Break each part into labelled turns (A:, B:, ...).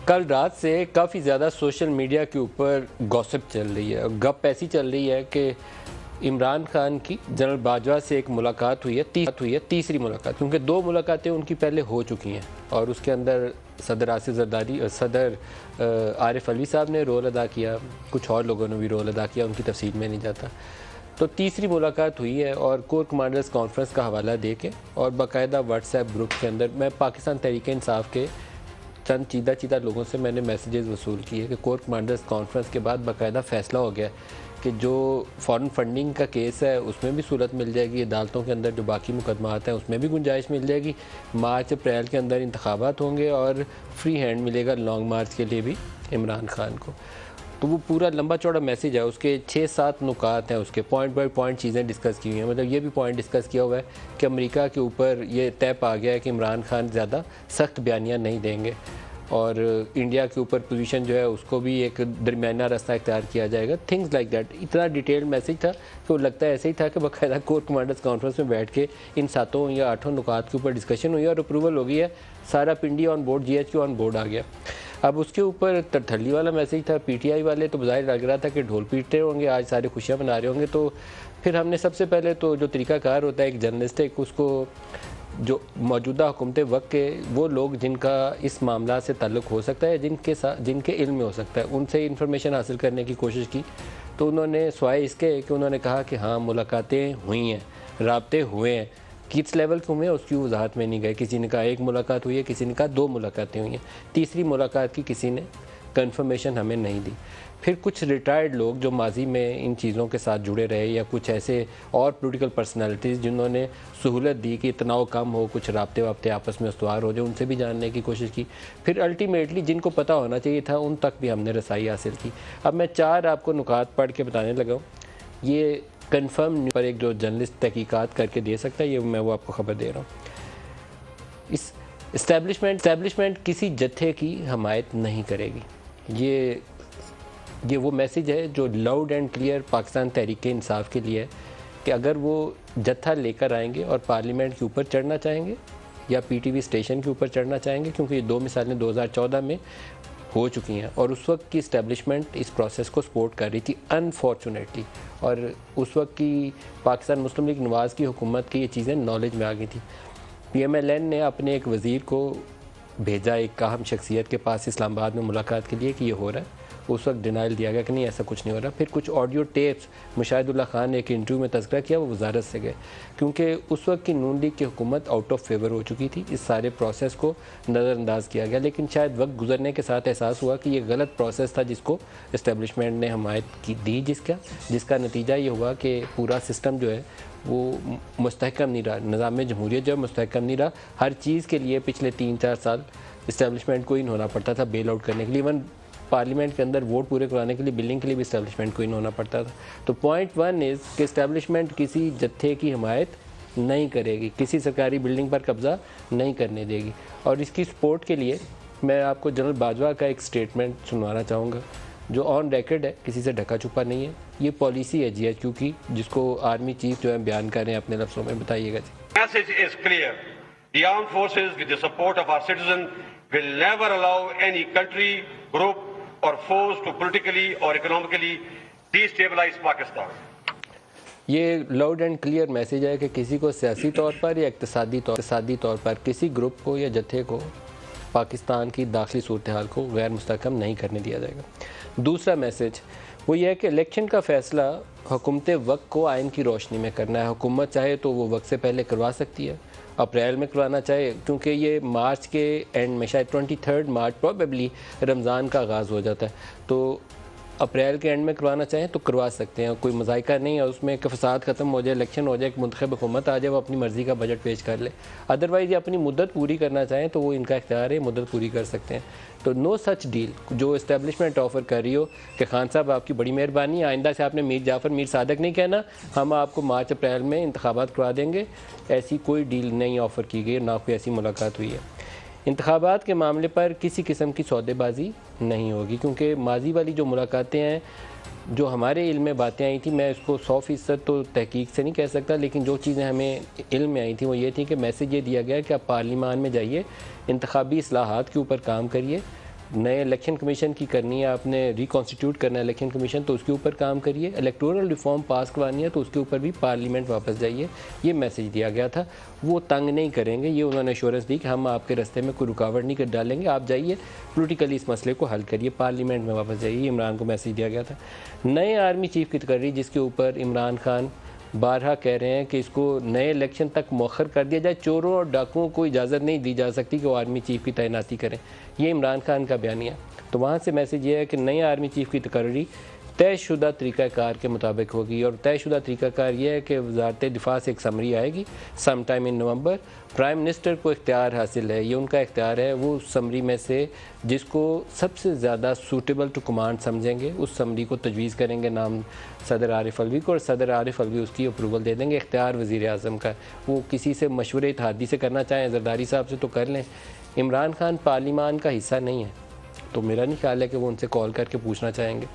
A: कल रात से काफ़ी ज़्यादा सोशल मीडिया के ऊपर गॉसिप चल रही है। गप ऐसी चल रही है कि इमरान खान की जनरल बाजवा से एक मुलाकात हुई है, तीसरी मुलाकात, क्योंकि दो मुलाकातें उनकी पहले हो चुकी हैं और उसके अंदर सदर आसिफ जरदारी सदर आरिफ अलवी साहब ने रोल अदा किया, कुछ और लोगों ने भी रोल अदा किया, उनकी तफसील में नहीं जाता। तो तीसरी मुलाकात हुई है और कोर कमांडर्स कॉन्फ्रेंस का हवाला दे के और बाकायदा व्हाट्सएप ग्रुप के अंदर मैं पाकिस्तान तहरीक इंसाफ के चंद चीदा लोगों से मैंने मैसेजेस वसूल किए कि कोर कमांडर्स कॉन्फ्रेंस के बाद बाकायदा फ़ैसला हो गया कि जो फॉरेन फंडिंग का केस है उसमें भी सूरत मिल जाएगी, अदालतों के अंदर जो बाकी मुकदमात हैं उसमें भी गुंजाइश मिल जाएगी, मार्च अप्रैल के अंदर इंतखाबात होंगे और फ्री हैंड मिलेगा लॉन्ग मार्च के लिए भी इमरान खान को। तो वो पूरा लंबा चौड़ा मैसेज है, उसके 6-7 नुकात हैं, उसके पॉइंट बाय पॉइंट चीज़ें डिस्कस की हुई हैं। मतलब ये भी पॉइंट डिस्कस किया हुआ है कि अमेरिका के ऊपर ये तय पा गया है कि इमरान खान ज़्यादा सख्त बयानियाँ नहीं देंगे और इंडिया के ऊपर पोजीशन जो है उसको भी एक दरमियाना रास्ता इख्तियार किया जाएगा, थिंग्स लाइक दैट। इतना डिटेल्ड मैसेज था कि वो लगता है ऐसे ही था कि बाकायदा कोर कमांडर्स कॉन्फ्रेंस में बैठ के इन 7 या 8 नुकात के ऊपर डिस्कशन हुई और अप्रूवल हो गई है, सारा Pindi on board, GHQ on board आ गया। अब उसके ऊपर तरथली वाला मैसेज था, PTI वाले तो बज़ाहिर लग रहा था कि ढोल पीटते होंगे, आज सारे खुशियाँ मना रहे होंगे। तो फिर हमने सबसे पहले तो जो तरीक़ाकार होता है एक जर्नलिस्टिक, उसको जो मौजूदा हुकूमत वक्त के वो लोग जिनका इस मामला से ताल्लुक़ हो सकता है, जिनके इल्म में हो सकता है, उनसे इंफॉर्मेशन हासिल करने की कोशिश की। तो उन्होंने स्वाय इसके कि उन्होंने कहा कि हाँ मुलाकातें हुई हैं, राब्ते हुए हैं, किस लेवल के हुए हैं उसकी वजाहत में नहीं गए। किसी ने कहा 1 मुलाकात हुई है, किसी ने कहा 2 मुलाकातें हुई हैं, तीसरी मुलाकात की किसी ने कंफर्मेशन हमें नहीं दी। फिर कुछ रिटायर्ड लोग जो माजी में इन चीज़ों के साथ जुड़े रहे या कुछ ऐसे और पॉलिटिकल पर्सनालिटीज़ जिन्होंने सहूलत दी कि तनाव कम हो, कुछ राब्ते वाब्ते आपस में इस्तवार हो जाए, उनसे भी जानने की कोशिश की। फिर अल्टीमेटली जिनको पता होना चाहिए था उन तक भी हमने रसाई हासिल की। अब मैं 4 आपको नुकात पढ़ के बताने लगा हूँ। ये कन्फर्म पर एक जो जर्नलिस्ट तहकीकात करके दे सकता है, ये मैं वो आपको ख़बर दे रहा हूँ। इस इस्टेब्लिशमेंट किसी जत्थे की हमायत नहीं करेगी। ये वो मैसेज है जो loud and clear Pakistan Tehreek Insaf के लिए है कि अगर वो जत्था लेकर आएंगे और पार्लियामेंट के ऊपर चढ़ना चाहेंगे या PTV स्टेशन के ऊपर चढ़ना चाहेंगे, क्योंकि ये 2 मिसालें 2014 में हो चुकी हैं और उस वक्त की इस्टेब्लिशमेंट इस प्रोसेस को सपोर्ट कर रही थी अनफॉर्चुनेटली, और उस वक्त की पाकिस्तान मुस्लिम लीग नवाज़ की हुकूमत की ये चीज़ें नॉलेज में आ गई थी। PMLN ने अपने एक वज़ीर को भेजा एक अहम शख्सियत के पास इस्लामाबाद में मुलाकात के लिए कि ये हो रहा है। उस वक्त डिनाइल दिया गया कि नहीं ऐसा कुछ नहीं हो रहा। फिर कुछ ऑडियो टेप्स मुशाहिदुल्लाह खान ने एक इंटरव्यू में तज़किरा किया, वो वजारत से गए क्योंकि उस वक्त की नून लीग की हुकूमत आउट ऑफ फेवर हो चुकी थी। इस सारे प्रोसेस को नज़रअंदाज किया गया, लेकिन शायद वक्त गुजरने के साथ एहसास हुआ कि ये गलत प्रोसेस था जिसको इस्टेब्लिशमेंट ने हमायत की दी, जिसका नतीजा ये हुआ कि पूरा सिस्टम जो है वो मुस्तहकम नहीं रहा, निज़ाम जमहूरियत जो है मुस्तहकम नहीं रहा। हर चीज़ के लिए पिछले 3-4 साल इस्टेब्लिशमेंट को इन होना पड़ता था बेल आउट करने के लिए, इवन पार्लियामेंट के अंदर वोट पूरे कराने के लिए, बिल्डिंग के लिए भी इस्टेब्लिशमेंट को इन होना पड़ता था। तो पॉइंट 1 इज़ कि इस्टेब्लिशमेंट किसी जत्थे की हमायत नहीं करेगी, किसी सरकारी बिल्डिंग पर कब्ज़ा नहीं करने देगी। और इसकी सपोर्ट के लिए मैं आपको जनरल बाजवा का एक स्टेटमेंट सुनवाना चाहूँगा जो ऑन रिकॉर्ड है, किसी से ढका छुपा नहीं है। ये पॉलिसी है GHQ की जिसको आर्मी चीफ जो है बयान कर रहे हैं अपने लफ्ज़ों में, बताइएगा जी।
B: Message is clear, the armed forces with the support of our citizen will never allow any country, group or force to politically or economically destabilize Pakistan.
A: ये लाउड एंड क्लियर मैसेज है कि किसी को सियासी तौर पर या इक़्तिसादी तौर पर किसी ग्रुप को या जत्थे को पाकिस्तान की दाखिली सूरत हाल को गैर मुस्तहकम नहीं करने दिया जाएगा। दूसरा मैसेज वो ये है कि इलेक्शन का फ़ैसला हुकूमत वक्त को आइन की रोशनी में करना है। हुकूमत चाहे तो वो वक्त से पहले करवा सकती है, अप्रैल में करवाना चाहे, क्योंकि ये मार्च के एंड में शायद 23 मार्च प्रोबेबली रमज़ान का आगाज़ हो जाता है, तो अप्रैल के एंड में करवाना चाहें तो करवा सकते हैं, कोई मज़ाइका नहीं है उसमें कि फसाद ख़त्म हो जाए, इलेक्शन हो जाए, मुंतखब हुकूमत आ जाए, वो अपनी मर्ज़ी का बजट पेश कर ले। अदरवाइज़ ये अपनी मुद्दत पूरी करना चाहें तो वो इनका इख्तियार है, मुद्दत पूरी कर सकते हैं। तो नो सच डील जो इस्टेब्लिशमेंट ऑफ़र कर रही हो कि खान साहब आपकी बड़ी मेहरबानी, आइंदा से आपने मीर जाफ़र मीर सादक नहीं कहना, हम आपको मार्च अप्रैल में इंतखाबात करवा देंगे, ऐसी कोई डील नहीं ऑफ़र की गई, ना कोई ऐसी मुलाकात हुई है। इंतखाबात के मामले पर किसी किस्म की सौदेबाजी नहीं होगी, क्योंकि माजी वाली जो मुलाकातें हैं, जो हमारे इल्म में बातें आई थी, मैं इसको 100% तो तहकीक से नहीं कह सकता, लेकिन जो चीज़ें हमें इल्म में आई थी वो ये थी कि मैसेज ये दिया गया कि आप पार्लियामान में जाइए, इंतखाबी इस्लाहात के ऊपर काम करिए, नए इलेक्शन कमीशन की करनी है, आपने रिकॉन्स्टिट्यूट करना है इलेक्शन कमीशन, तो उसके ऊपर काम करिए। इलेक्टोरल रिफॉर्म पास करवानी है तो उसके ऊपर भी पार्लियामेंट वापस जाइए। ये मैसेज दिया गया था। वो तंग नहीं करेंगे, ये उन्होंने एश्योरेंस दी कि हम आपके रास्ते में कोई रुकावट नहीं कर डालेंगे, आप जाइए पोलिटिकली इस मसले को हल करिए, पार्लियामेंट में वापस जाइए। इमरान को मैसेज दिया गया था। नए आर्मी चीफ की तकरीर, जिसके ऊपर इमरान खान बारहा कह रहे हैं कि इसको नए इलेक्शन तक मौखर कर दिया जाए, चोरों और डाकुओं को इजाज़त नहीं दी जा सकती कि वो आर्मी चीफ की तैनाती करें। ये इमरान खान का बयानिया। तो वहाँ से मैसेज ये है कि नए आर्मी चीफ की तकर्री तयशुदा तरीक़ाकार के मुताबिक होगी, और तयशुदा तरीक़ाकार ये है कि वज़ारत दिफा से एक समरी आएगी some time in November. Prime minister को इख्तियार हासिल है, ये उनका इख्तियार है, वो समरी में से जिसको सबसे ज़्यादा सूटेबल टू कमांड समझेंगे उस समरी को तजवीज़ करेंगे नाम सदर आरिफ अलवी को, और सदर आरिफ अलवी उसकी अप्रूवल दे देंगे। इख्तियार वज़ीर आज़म का, वो किसी से मशवरे इत्तेहादी से करना चाहें, जरदारी साहब से तो कर लें। इमरान खान पार्लियामान का हिस्सा नहीं है, तो मेरा नहीं ख्याल है कि वो उनसे कॉल करके पूछना चाहेंगे।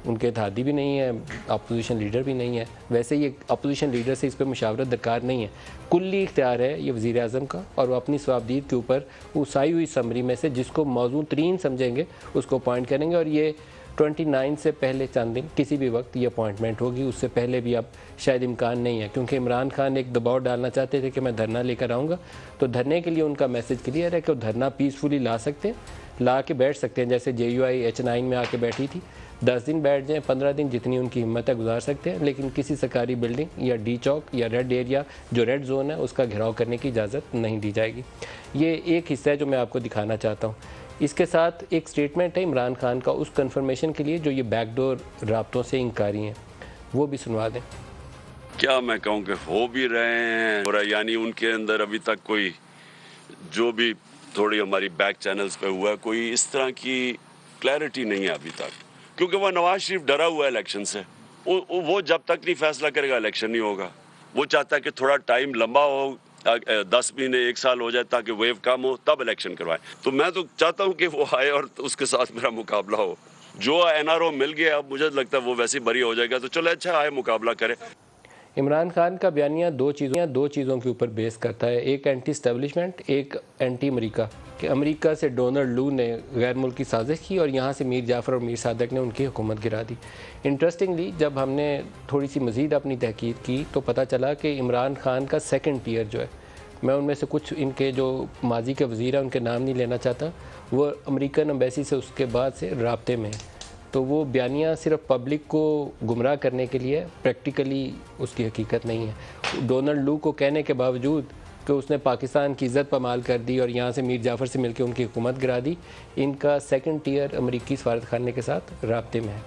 A: उनके इत्तेहादी भी नहीं है, अपोजिशन लीडर भी नहीं है। वैसे ये अपोजिशन लीडर से इस पर मुशावरत दरकार नहीं है। कुल्ली इख्तियार है ये वज़ीर आज़म का, और वो अपनी सवाबदीद के ऊपर उस आई हुई समरी में से जिसको मौजूद तरीन समझेंगे उसको अपॉइंट करेंगे। और ये 29 से पहले चंद दिन किसी भी वक्त ये अपॉइंटमेंट होगी, उससे पहले भी अब शायद इम्कान नहीं है, क्योंकि इमरान खान एक दबाव डालना चाहते थे कि मैं धरना लेकर आऊँगा। तो धरने के लिए उनका मैसेज क्लियर है कि वो धरना पीसफुली ला सकते हैं, ला के बैठ सकते हैं, जैसे JUI H9 में आके बैठी थी। 10 दिन बैठ जाएँ, 15 दिन, जितनी उनकी हिम्मत है गुजार सकते हैं, लेकिन किसी सरकारी बिल्डिंग या डी चौक या रेड एरिया जो रेड जोन है उसका घेराव करने की इजाज़त नहीं दी जाएगी। ये एक हिस्सा है जो मैं आपको दिखाना चाहता हूँ। इसके साथ एक स्टेटमेंट है इमरान खान का उस कन्फर्मेशन के लिए जो ये बैकडोर राब्तों से इंकारी हैं, वो भी सुनवा दें।
C: क्या मैं कहूँ कि हो भी रहे हैं, और यानी उनके अंदर अभी तक कोई जो भी थोड़ी हमारी बैक चैनल्स पे हुआ है, कोई इस तरह की क्लैरिटी नहीं है अभी तक, क्योंकि वह नवाज शरीफ डरा हुआ है इलेक्शन से। वो जब तक नहीं फैसला करेगा इलेक्शन नहीं होगा। वो चाहता है कि थोड़ा टाइम लंबा हो, 10 महीने 1 साल हो जाए ताकि वेव कम हो, तब इलेक्शन करवाए। तो मैं तो चाहता हूँ कि वो आए और उसके साथ मेरा मुकाबला हो। जो NRO मिल गया, अब मुझे लगता है वो वैसे ही बरी हो जाएगा, तो चलो अच्छा आए मुकाबला करे।
A: इमरान खान का बयानिया दो चीज़ों के ऊपर बेस करता है, एक एंटी इस्टेब्लिशमेंट, एक एंटी अमेरिका। कि अमेरिका से डोनाल्ड लू ने गैर मुल्की साजिश की और यहाँ से मीर जाफ़र और मीर सादक ने उनकी हुकूमत गिरा दी। इंटरेस्टिंगली जब हमने थोड़ी सी मज़ीद अपनी तहकीक की तो पता चला कि इमरान खान का सेकंड टियर जो है, मैं उनमें से कुछ इनके जो माजी के वज़ीर हैं उनके नाम नहीं लेना चाहता, वो अमेरिकन एम्बेसी से उसके बाद से राब्ते में हैं। तो वो बयानिया सिर्फ पब्लिक को गुमराह करने के लिए, प्रैक्टिकली उसकी हकीकत नहीं है। डोनाल्ड लू को कहने के बावजूद कि उसने पाकिस्तान की इज़्ज़त पमाल कर दी और यहाँ से मीर जाफ़र से मिलकर उनकी हुकूमत गिरा दी, इनका सेकंड टियर अमेरिकी सफारत खाने के साथ राब्ते में है।